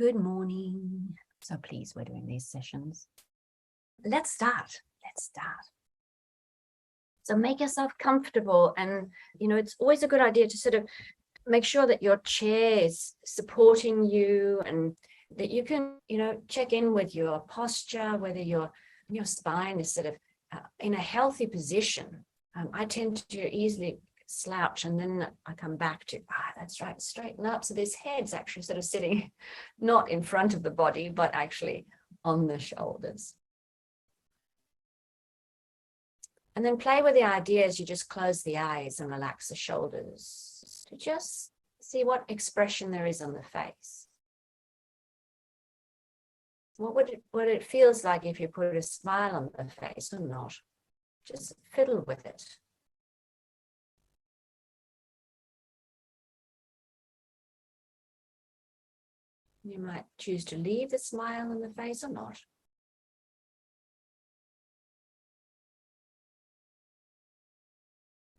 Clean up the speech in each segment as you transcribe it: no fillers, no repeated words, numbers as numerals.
Good morning. So pleased we're doing these sessions. Let's start. So make yourself comfortable, and it's always a good idea to sort of make sure that your chair is supporting you and that you can, check in with your posture, whether your spine is sort of in a healthy position. I tend to easily slouch and then I come back to, that's right, straighten up. So this head's actually sort of sitting not in front of the body, but actually on the shoulders. And then play with the idea as you just close the eyes and relax the shoulders to just see what expression there is on the face. What it feels like if you put a smile on the face or not. Just fiddle with it. You might choose to leave the smile on the face or not.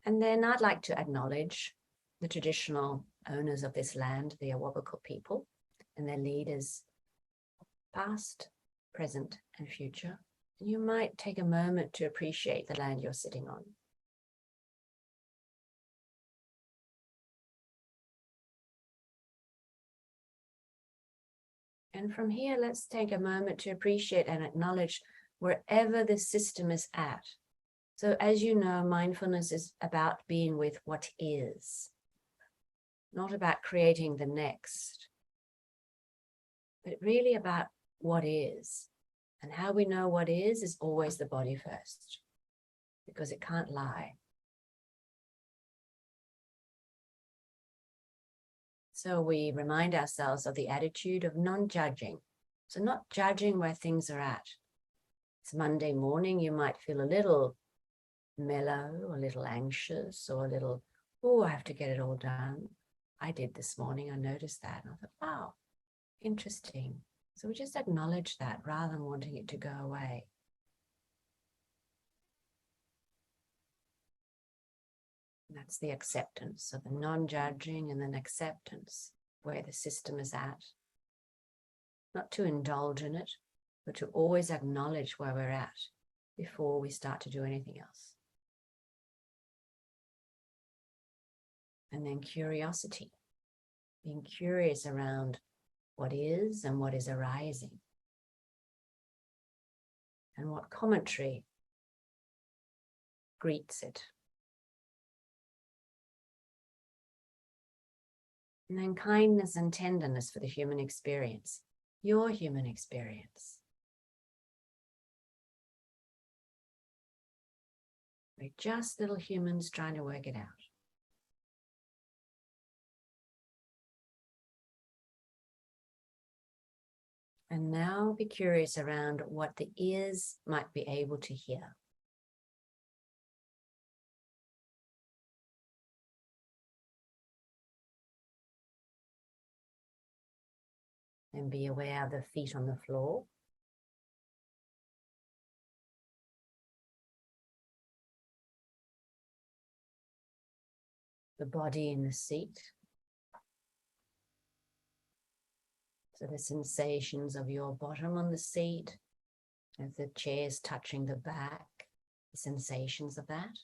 And then I'd like to acknowledge the traditional owners of this land, the Awabakal people, and their leaders, past, present, and future. You might take a moment to appreciate the land you're sitting on. And from here, let's take a moment to appreciate and acknowledge wherever this system is at. So as you know, mindfulness is about being with what is, not about creating the next, but really about what is. And how we know what is always the body first, because it can't lie. So we remind ourselves of the attitude of non-judging. So not judging where things are at. It's Monday morning, you might feel a little mellow, a little anxious, or a little, I have to get it all done. I did this morning, I noticed that, and I thought, wow, interesting. So we just acknowledge that rather than wanting it to go away. And that's the acceptance, so the non-judging and then acceptance where the system is at. Not to indulge in it, but to always acknowledge where we're at before we start to do anything else. And then curiosity, being curious around what is and what is arising. And what commentary greets it. And then kindness and tenderness for the human experience, your human experience. We're just little humans trying to work it out. And now be curious around what the ears might be able to hear. And be aware of the feet on the floor. The body in the seat. So the sensations of your bottom on the seat, as the chair's touching the back, the sensations of that.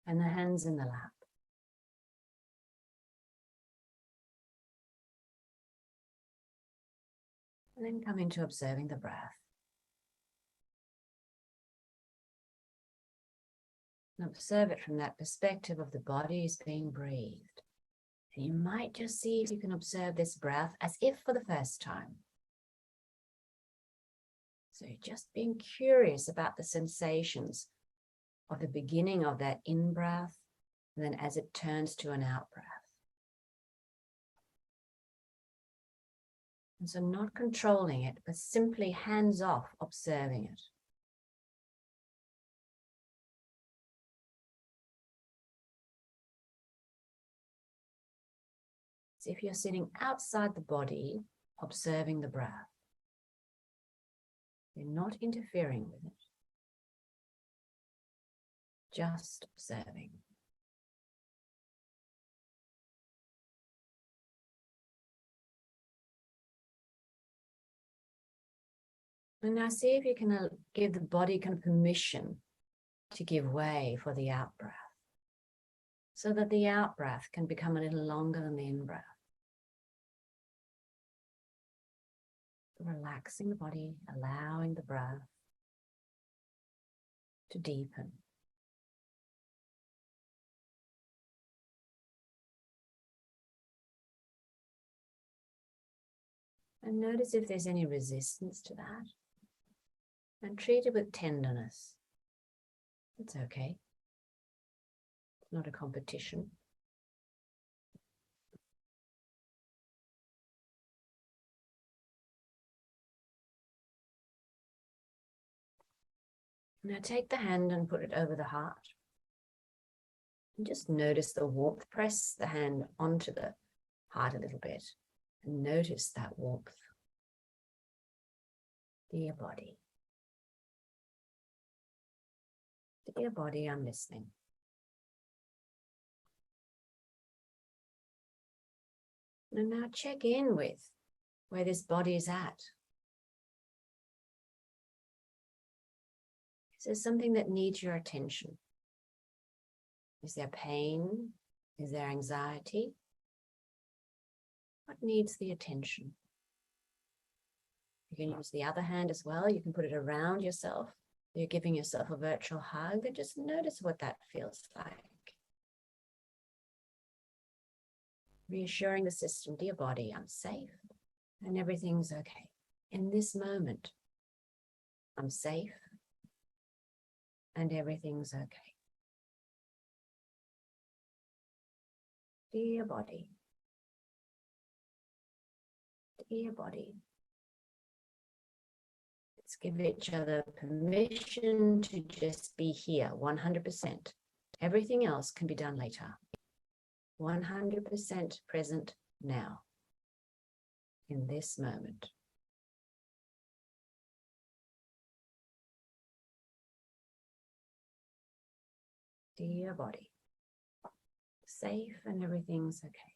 And the hands in the lap. And then come into observing the breath. And observe it from that perspective of the body is being breathed. And you might just see if you can observe this breath as if for the first time. So just being curious about the sensations of the beginning of that in-breath, and then as it turns to an out-breath. And so not controlling it, but simply hands-off observing it. As if you're sitting outside the body, observing the breath. You're not interfering with it. Just observing. And now see if you can give the body kind of permission to give way for the out-breath, so that the out-breath can become a little longer than the in-breath. Relaxing the body, allowing the breath to deepen. And notice if there's any resistance to that. And treat it with tenderness. It's okay. It's not a competition. Now take the hand and put it over the heart. And just notice the warmth. Press the hand onto the heart a little bit. And notice that warmth. Dear body. Dear body, I'm listening. And now check in with where this body is at. Is there something that needs your attention? Is there pain? Is there anxiety? What needs the attention? You can use the other hand as well. You can put it around yourself. You're giving yourself a virtual hug, and just notice what that feels like. Reassuring the system, dear body, I'm safe and everything's okay. In this moment, I'm safe and everything's okay. Dear body. Dear body. Let's give each other permission to just be here, 100%. Everything else can be done later. 100% present now, in this moment. Dear body, safe and everything's okay.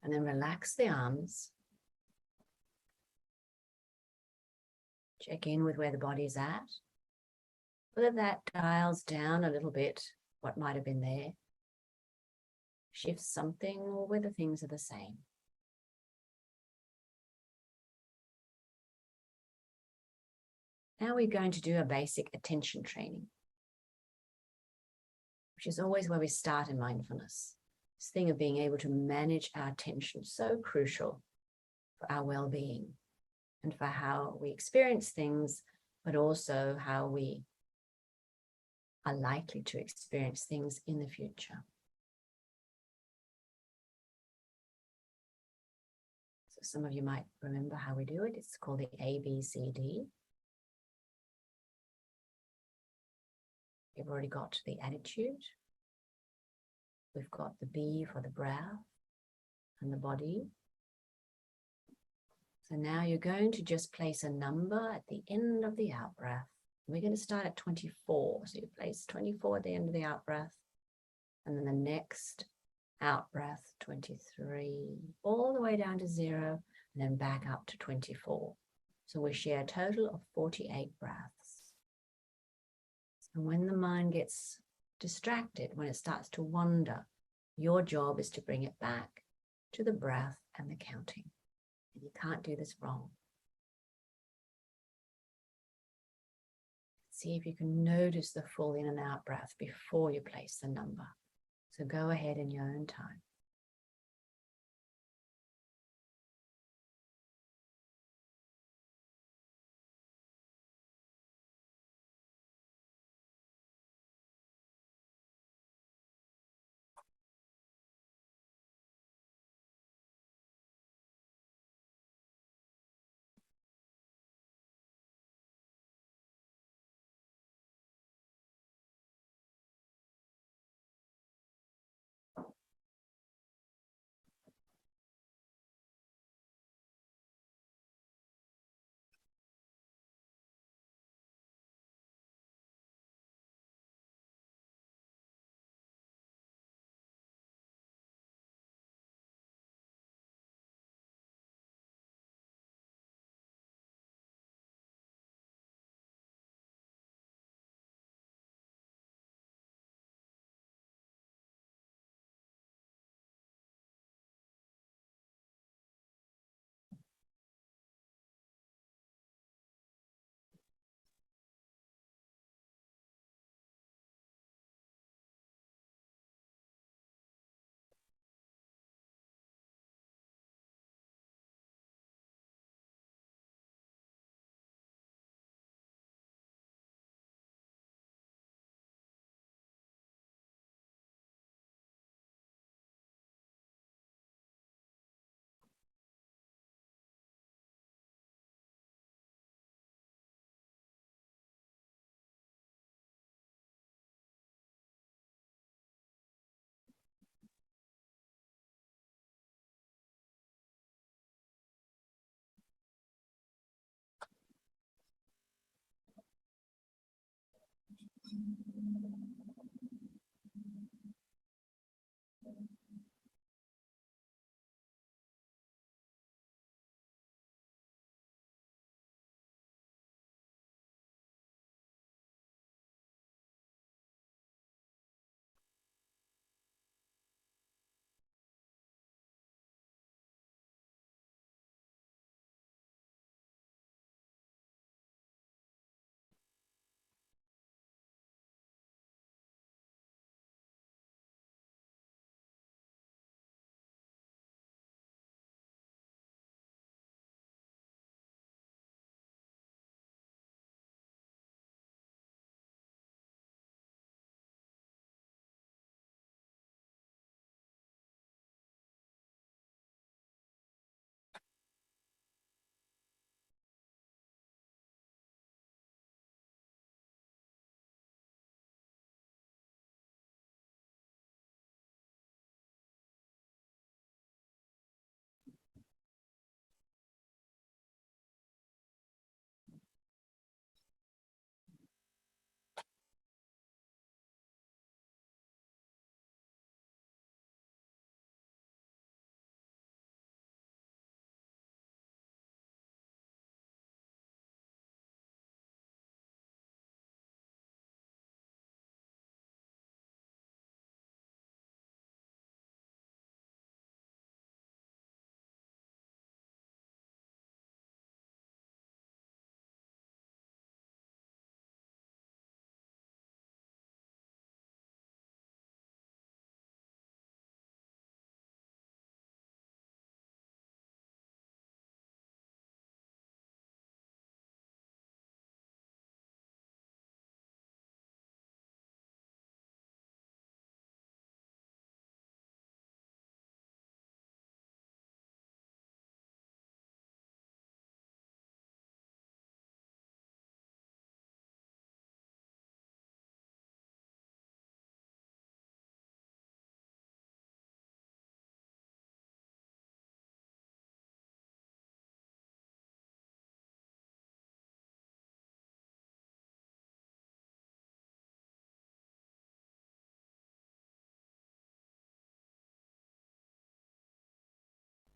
And then relax the arms. Check in with where the body's at. Whether that dials down a little bit what might have been there, shifts something, or whether things are the same. Now we're going to do a basic attention training, which is always where we start in mindfulness. This thing of being able to manage our attention, so crucial for our well-being and for how we experience things, but also how we are likely to experience things in the future. So some of you might remember how we do it. It's called the ABCD. We've already got the attitude. We've got the B for the breath and the body. So now you're going to just place a number at the end of the out-breath. We're going to start at 24. So you place 24 at the end of the out-breath. And then the next out-breath, 23, all the way down to 0, and then back up to 24. So we share a total of 48 breaths. And when the mind gets distracted, when it starts to wander, your job is to bring it back to the breath and the counting. And you can't do this wrong. See if you can notice the full in and out breath before you place the number. So go ahead in your own time.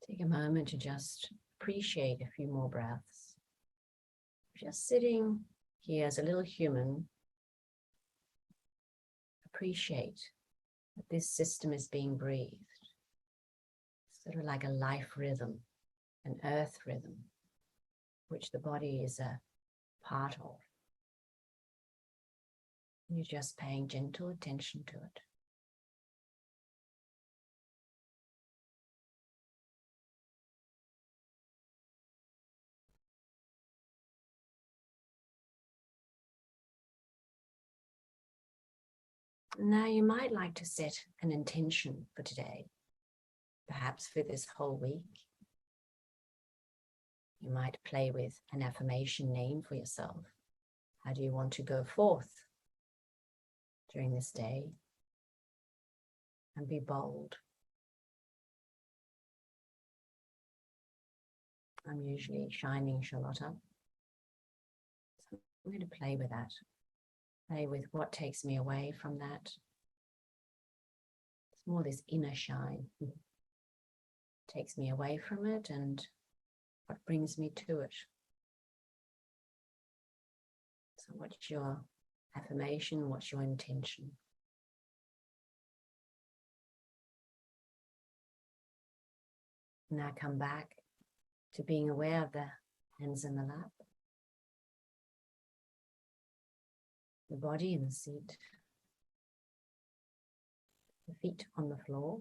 Take a moment to just appreciate a few more breaths. Just sitting here as a little human, appreciate that this system is being breathed. Sort of like a life rhythm, an earth rhythm, which the body is a part of. And you're just paying gentle attention to it. Now you might like to set an intention for today, perhaps for this whole week. You might play with an affirmation name for yourself. How do you want to go forth during this day? And be bold. I'm usually shining Charlotte. So I'm going to play with that. Play with what takes me away from that. It's more this inner shine. Takes me away from it and what brings me to it. So what's your affirmation? What's your intention? Now come back to being aware of the hands in the lap, the body in the seat, the feet on the floor.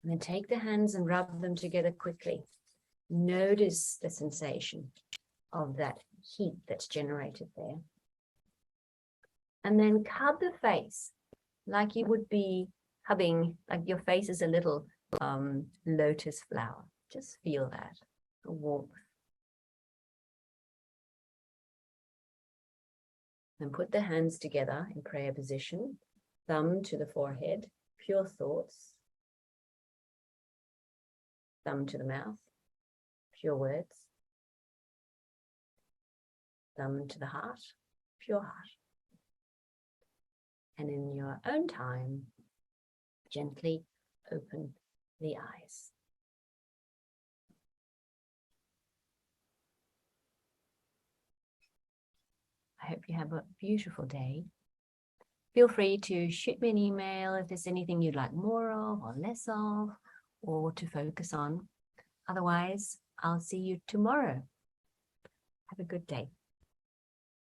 And then take the hands and rub them together quickly. Notice the sensation of that heat that's generated there. And then hug the face like you would be hugging, like your face is a little lotus flower. Just feel that, the warmth. And put the hands together in prayer position, thumb to the forehead, pure thoughts. Thumb to the mouth, pure words. Thumb to the heart, pure heart. And in your own time, gently open the eyes. I hope you have a beautiful day. Feel free to shoot me an email if there's anything you'd like more of or less of, or to focus on. Otherwise, I'll see you tomorrow. Have a good day.